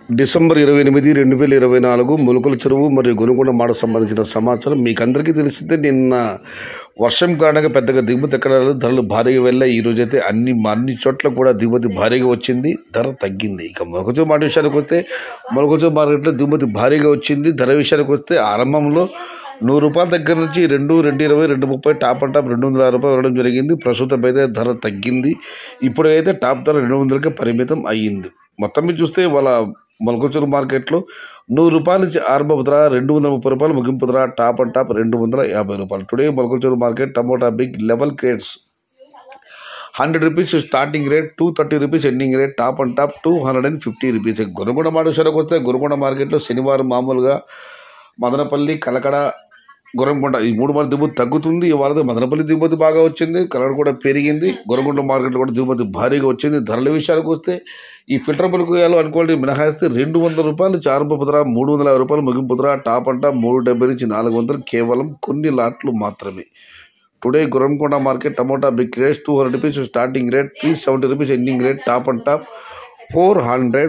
December 28, 2024 ములుకుల చెరువు మరియు గొనుగొండ మాడ సంబంధించిన సమాచారం మీకు అందరికీ తెలిసిందే. నిన్న వర్షం కారణంగా పెద్దగా దిగుమతి ఎక్కడ ధరలు భారీగా వెళ్ళాయి. ఈరోజు అయితే అన్ని చోట్ల కూడా దిగుమతి భారీగా వచ్చింది, ధర తగ్గింది. ఇక మొలకచూరు మాట విషయానికి వస్తే మొలకచూరు మార్కెట్లో దిగుమతి భారీగా వచ్చింది. ధర విషయానికి వస్తే ఆరంభంలో ₹100 దగ్గర నుంచి 220, 230 టాప్ అండ్ టాప్ ₹206 ఇవ్వడం జరిగింది. ప్రస్తుతం అయితే ధర తగ్గింది. ఇప్పుడైతే టాప్ ధర 200కే పరిమితం అయ్యింది. మొత్తం మీద చూస్తే వాళ్ళ మొలకచూరు మార్కెట్లో ₹100 నుంచి ఆరంభ ధర ₹230, ముగింపు ధర top and top ₹250. Today Molakachuru market tomato big level crates ₹100 starting rate, ₹230 ending rate, top and top ₹250. Gonugonda మాట విషయానికి వస్తే గొనుగొండ మార్కెట్లో శనివారం మామూలుగా మదనపల్లి, కలకడ, గొరంకొండ ఈ 3 మార్కెట్ దిగుమతి తగ్గుతుంది. ఇవాళ మదనపల్లి దిగుమతి బాగా వచ్చింది, కలకడ కూడా పెరిగింది. గొరంకొండ మార్కెట్లో కూడా దిగుమతి భారీగా వచ్చింది. ధరల విషయానికి వస్తే ఈ ఫిల్టర్ పులుకుయాలు అనుకోండి మినహాయిస్తే ₹200 నుంచి ఆరంభ ధర ₹350, ముగింపు ధర టాప్ అండ్ టాప్ ₹370 నుంచి ₹400, కేవలం కొన్ని లాట్లు మాత్రమే. Today Gorankonda market tomato big rates ₹200 starting rate, ₹370 ending rate, top and top ₹400.